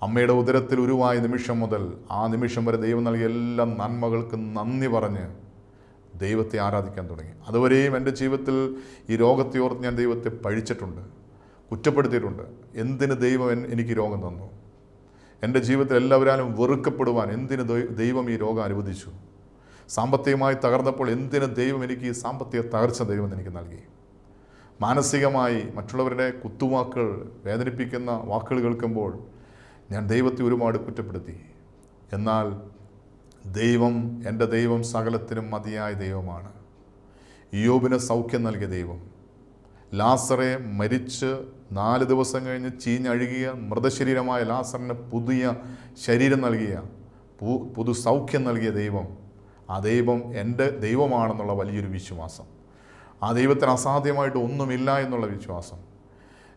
അമ്മയുടെ ഉദരത്തിൽ ഉരുവായ നിമിഷം മുതൽ ആ നിമിഷം വരെ ദൈവം നൽകിയ എല്ലാ നന്മകൾക്കും നന്ദി പറഞ്ഞ് ദൈവത്തെ ആരാധിക്കാൻ തുടങ്ങി. അതുവരെയും എൻ്റെ ജീവിതത്തിൽ ഈ രോഗത്തെ ഓർത്ത് ഞാൻ ദൈവത്തെ പഴിച്ചിട്ടുണ്ട്, കുറ്റപ്പെടുത്തിയിട്ടുണ്ട്. എന്തിന് ദൈവം എനിക്ക് രോഗം തന്നു? എൻ്റെ ജീവിതത്തിൽ എല്ലാവരും വെറുക്കപ്പെടുവാൻ എന്തിന് ദൈവം ഈ രോഗം അനുവദിച്ചു? സാമ്പത്തികമായി തകർന്നപ്പോൾ എന്തിന് ദൈവം എനിക്ക് ഈ സാമ്പത്തിക തകർച്ച ദൈവം എനിക്ക് നൽകി? മാനസികമായി മറ്റുള്ളവരുടെ കുത്തുവാക്കുകൾ, വേദനിപ്പിക്കുന്ന വാക്കുകൾ കേൾക്കുമ്പോൾ ഞാൻ ദൈവത്തെ ഒരുപാട് കുറ്റപ്പെടുത്തി. എന്നാൽ ദൈവം, എൻ്റെ ദൈവം സകലത്തിനും മതിയായ ദൈവമാണ്. ഇയ്യോബിന് സൗഖ്യം നൽകിയ ദൈവം, ലാസറെ മരിച്ച് 4 ദിവസം കഴിഞ്ഞ് ചീഞ്ഞഴുകിയ മൃതശരീരമായ ലാസറിന് പുതിയ ശരീരം നൽകിയ, പുതു സൗഖ്യം നൽകിയ ദൈവം, ആ ദൈവം എൻ്റെ ദൈവമാണെന്നുള്ള വലിയൊരു വിശ്വാസം, ആ ദൈവത്തിന് അസാധ്യമായിട്ട് ഒന്നുമില്ല എന്നുള്ള വിശ്വാസം,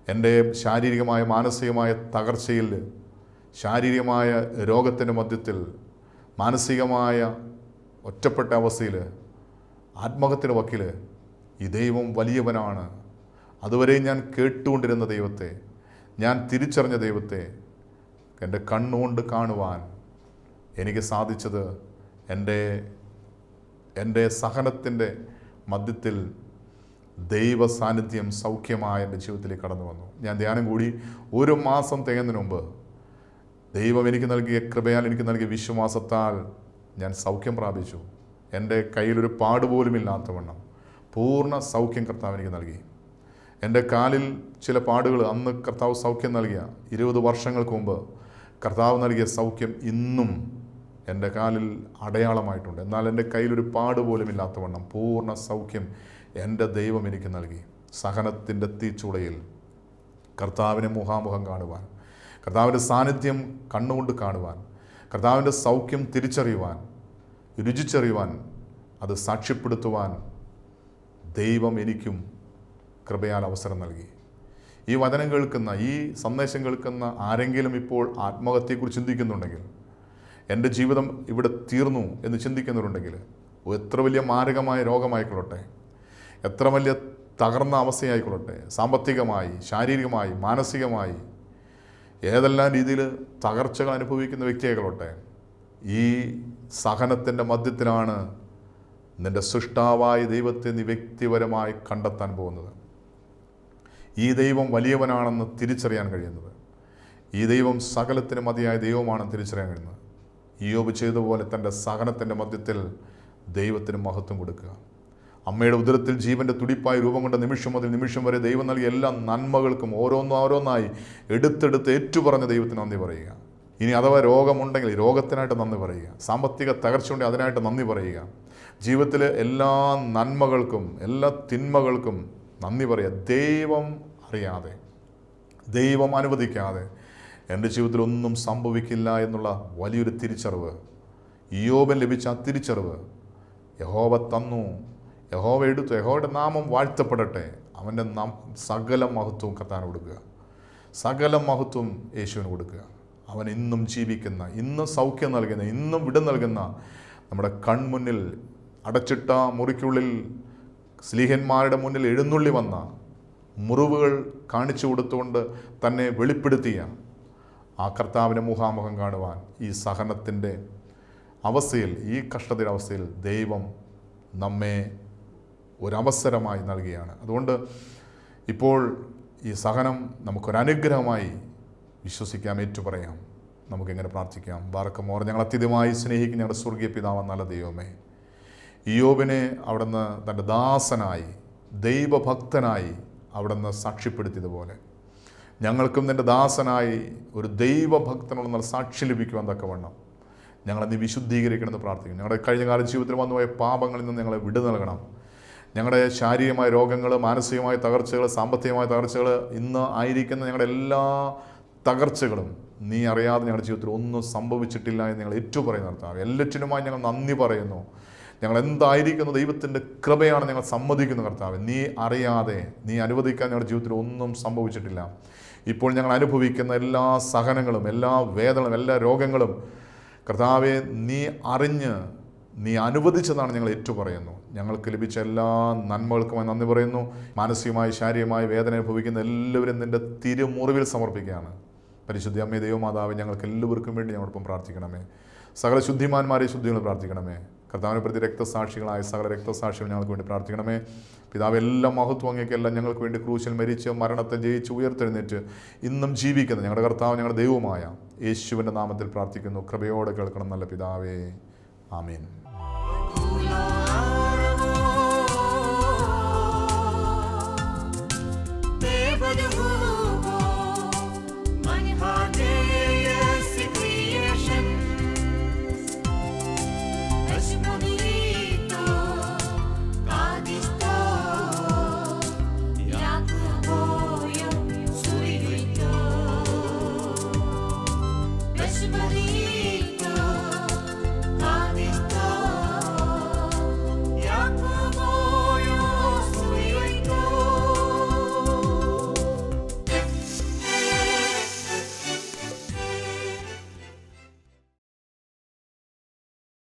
എൻ്റെ ശാരീരികമായ മാനസികമായ തകർച്ചയിൽ, ശാരീരികമായ രോഗത്തിൻ്റെ മധ്യത്തിൽ, മാനസികമായ ഒറ്റപ്പെട്ട അവസ്ഥയിൽ, ആത്മഹത്യയുടെ വക്കിൽ ഈ ദൈവം വലിയവനാണ്. അതുവരെ ഞാൻ കേട്ടുകൊണ്ടിരുന്ന ദൈവത്തെ, ഞാൻ തിരിച്ചറിഞ്ഞ ദൈവത്തെ എൻ്റെ കണ്ണുകൊണ്ട് കാണുവാൻ എനിക്ക് സാധിച്ചത് എൻ്റെ സഹനത്തിൻ്റെ മധ്യത്തിൽ ദൈവ സാന്നിധ്യം സൗഖ്യമായ എൻ്റെ ജീവിതത്തിലേക്ക് കടന്നു വന്നു. ഞാൻ ധ്യാനം കൂടി 1 മാസം തികയുന്നതിന് മുമ്പ് ദൈവം എനിക്ക് നൽകിയ കൃപയാൽ, എനിക്ക് നൽകിയ വിശ്വാസത്താൽ ഞാൻ സൗഖ്യം പ്രാപിച്ചു. എൻ്റെ കയ്യിലൊരു പാടുപോലുമില്ലാത്തവണ്ണം പൂർണ്ണ സൗഖ്യം കർത്താവ് എനിക്ക് നൽകി. എൻ്റെ കാലിൽ ചില പാടുകൾ അന്ന് കർത്താവ് സൗഖ്യം നൽകിയ 20 വർഷങ്ങൾക്ക് മുമ്പ് കർത്താവ് നൽകിയ സൗഖ്യം ഇന്നും എൻ്റെ കാലിൽ അടയാളമായിട്ടുണ്ട്. എന്നാൽ എൻ്റെ കയ്യിലൊരു പാടുപോലുമില്ലാത്തവണ്ണം പൂർണ്ണ സൗഖ്യം എൻ്റെ ദൈവം എനിക്ക് നൽകി. സഹനത്തിൻ്റെ തീച്ചൂളയിൽ കർത്താവിനെ മുഖാമുഖം കാണുവാൻ, കർത്താവിൻ്റെ സാന്നിധ്യം കണ്ണുകൊണ്ട് കാണുവാൻ, കർത്താവിൻ്റെ സൗഖ്യം തിരിച്ചറിയുവാൻ, രുചിച്ചറിയുവാൻ അത് സാക്ഷ്യപ്പെടുത്തുവാൻ ദൈവം എനിക്കും കൃപയാൽ അവസരം നൽകി. ഈ വചനം കേൾക്കുന്ന, ഈ സന്ദേശം കേൾക്കുന്ന ആരെങ്കിലും ഇപ്പോൾ ആത്മഹത്യയെക്കുറിച്ച് ചിന്തിക്കുന്നുണ്ടെങ്കിൽ, എൻ്റെ ജീവിതം ഇവിടെ തീർന്നു എന്ന് ചിന്തിക്കുന്നവരുണ്ടെങ്കിൽ, എത്ര വലിയ മാരകമായ രോഗമായിക്കൊള്ളട്ടെ, എത്ര വലിയ തകർന്ന അവസ്ഥയായിക്കൊള്ളട്ടെ, സാമ്പത്തികമായി, ശാരീരികമായി, മാനസികമായി ഏതെല്ലാം രീതിയിൽ തകർച്ചകൾ അനുഭവിക്കുന്ന വ്യക്തിയായിക്കൊള്ളട്ടെ, ഈ സഹനത്തിൻ്റെ മധ്യത്തിലാണ് നിൻ്റെ സൃഷ്ടാവായ ദൈവത്തെ നീ വ്യക്തിപരമായി കണ്ടെത്താൻ പോകുന്നത്. ഈ ദൈവം വലിയവനാണെന്ന് തിരിച്ചറിയാൻ കഴിയുന്നത്, ഈ ദൈവം സകലത്തിന് മതിയായ ദൈവമാണെന്ന് തിരിച്ചറിയാൻ കഴിയുന്നത്. ഇയ്യോബ് ചെയ്തതുപോലെ തൻ്റെ സഹനത്തിൻ്റെ മധ്യത്തിൽ ദൈവത്തിന് മഹത്വം കൊടുക്കുക. അമ്മയുടെ ഉദരത്തിൽ ജീവൻ്റെ തുടിപ്പായി രൂപം കൊണ്ട നിമിഷം മുതൽ നിമിഷം വരെ ദൈവം നൽകിയ എല്ലാ നന്മകൾക്കും ഓരോന്നോരോന്നായി എടുത്തെടുത്ത് ഏറ്റുപറഞ്ഞ ദൈവത്തിന് നന്ദി പറയുക. ഇനി അഥവാ രോഗമുണ്ടെങ്കിൽ രോഗത്തിനായിട്ട് നന്ദി പറയുക. സാമ്പത്തിക തകർച്ചയുണ്ടെങ്കിൽ അതിനായിട്ട് നന്ദി പറയുക. ജീവിതത്തിലെ എല്ലാ നന്മകൾക്കും എല്ലാ തിന്മകൾക്കും നന്ദി പറയുക. ദൈവം അറിയാതെ, ദൈവം അനുവദിക്കാതെ എൻ്റെ ജീവിതത്തിൽ ഒന്നും സംഭവിക്കില്ല എന്നുള്ള വലിയൊരു തിരിച്ചറിവ്, ഇയ്യോബിന് ലഭിച്ച ആ തിരിച്ചറിവ് യഹോവ തന്നു, യഹോവ എടുത്തു. യഹോവയുടെ നാമം വാഴ്ത്തപ്പെടട്ടെ. അവൻ്റെ സകല മഹത്വവും കർത്താവിന് കൊടുക്കുക, സകല മഹത്വം യേശുവിന് കൊടുക്കുക. അവൻ ഇന്നും ജീവിക്കുന്ന, ഇന്നും സൗഖ്യം നൽകുന്ന, ഇന്നും വിട നൽകുന്ന, നമ്മുടെ കൺമുന്നിൽ അടച്ചിട്ട മുറിക്കുള്ളിൽ സ്ലീഹന്മാരുടെ മുന്നിൽ എഴുന്നള്ളി വന്ന, മുറിവുകൾ കാണിച്ചു കൊടുത്തുകൊണ്ട് തന്നെ വെളിപ്പെടുത്തിയ ആ കർത്താവിനെ മുഖാമുഖം കാണുവാൻ ഈ സഹനത്തിൻ്റെ അവസ്ഥയിൽ, ഈ കഷ്ടതയുടെ അവസ്ഥയിൽ ദൈവം നമ്മെ ഒരവസരമായി നൽകുകയാണ്. അതുകൊണ്ട് ഇപ്പോൾ ഈ സഹനം നമുക്കൊരനുഗ്രഹമായി വിശ്വസിക്കാം, ഏറ്റുപറയാം. നമുക്കെങ്ങനെ പ്രാർത്ഥിക്കാം? ബാറക്കമോർ, ഞങ്ങൾ അത്യധികമായി സ്നേഹിക്കുന്ന ഞങ്ങളുടെ സ്വർഗീയ പിതാവ് നല്ല ദൈവമേ, ഇയ്യോബിനെ അവിടുന്ന് തൻ്റെ ദാസനായി, ദൈവഭക്തനായി അവിടുന്ന് സാക്ഷ്യപ്പെടുത്തിയതുപോലെ ഞങ്ങൾക്കും നിൻ്റെ ദാസനായി ഒരു ദൈവഭക്തനുള്ള സാക്ഷി ലഭിക്കുവാൻ തക്കവണ്ണം ഞങ്ങളെ നീ വിശുദ്ധീകരിക്കണമെന്ന് പ്രാർത്ഥിക്കുന്നു. ഞങ്ങളുടെ കഴിഞ്ഞകാല ജീവിതത്തിൽ വന്നുപോയ പാപങ്ങളിൽ നിന്ന് ഞങ്ങളെ വിടു നൽകണം. ഞങ്ങളുടെ ശാരീരികമായ രോഗങ്ങൾ, മാനസികമായ തകർച്ചകൾ, സാമ്പത്തികമായ തകർച്ചകൾ, ഇന്ന് ആയിരിക്കുന്ന ഞങ്ങളുടെ എല്ലാ തകർച്ചകളും നീ അറിയാതെ ഞങ്ങളുടെ ജീവിതത്തിൽ ഒന്നും സംഭവിച്ചിട്ടില്ല എന്ന് ഞങ്ങൾ ഏറ്റുപറയുന്ന കർത്താവേ, എല്ലാറ്റിനുമായി ഞങ്ങൾ നന്ദി പറയുന്നു. ഞങ്ങൾ എന്തായിരിക്കുന്നു ദൈവത്തിൻ്റെ കൃപയാണ് ഞങ്ങൾ സമ്മതിക്കുന്നു കർത്താവേ. നീ അറിയാതെ, നീ അനുവദിക്കാൻ ഞങ്ങളുടെ ജീവിതത്തിൽ ഒന്നും സംഭവിച്ചിട്ടില്ല. ഇപ്പോൾ ഞങ്ങൾ അനുഭവിക്കുന്ന എല്ലാ സഹനങ്ങളും, എല്ലാ വേദനകളും, എല്ലാ രോഗങ്ങളും കർത്താവെ നീ അറിഞ്ഞ്, നീ അനുവദിച്ചതാണ് ഞങ്ങൾ ഏറ്റുപറയുന്നു. ഞങ്ങൾക്ക് ലഭിച്ച എല്ലാ നന്മകൾക്കുമായി നന്ദി പറയുന്നു. മാനസികമായി ശാരീരികമായി വേദന അനുഭവിക്കുന്ന എല്ലാവരും നിൻ്റെ തിരുമുറിവിൽ സമർപ്പിക്കുകയാണ്. പരിശുദ്ധ അമ്മേ ദൈവമാതാവേ, ഞങ്ങൾക്ക് എല്ലാവർക്കും വേണ്ടി ഞങ്ങളോടൊപ്പം പ്രാർത്ഥിക്കണമേ. സകല ശുദ്ധിമാന്മാരെ ശുദ്ധികൾ പ്രാർത്ഥിക്കണമേ. കർത്താവിനെ പ്രതി രക്തസാക്ഷികളായ സകല രക്തസാക്ഷികൾ ഞങ്ങൾക്ക് വേണ്ടി പ്രാർത്ഥിക്കണമേ. പിതാവ്, എല്ലാ മഹത്വം അങ്ങേക്കെല്ലാം ഞങ്ങൾക്ക് വേണ്ടി ക്രൂശിൽ മരിച്ച് മരണത്തെ ജയിച്ച് ഉയർത്തെഴുന്നേറ്റ് ഇന്നും ജീവിക്കുന്ന ഞങ്ങളുടെ കർത്താവ്, ഞങ്ങളുടെ ദൈവമായ യേശുവിൻ്റെ നാമത്തിൽ പ്രാർത്ഥിക്കുന്നു. കൃപയോടെ കേൾക്കണം നല്ല പിതാവേ. ആമീൻ. Everybody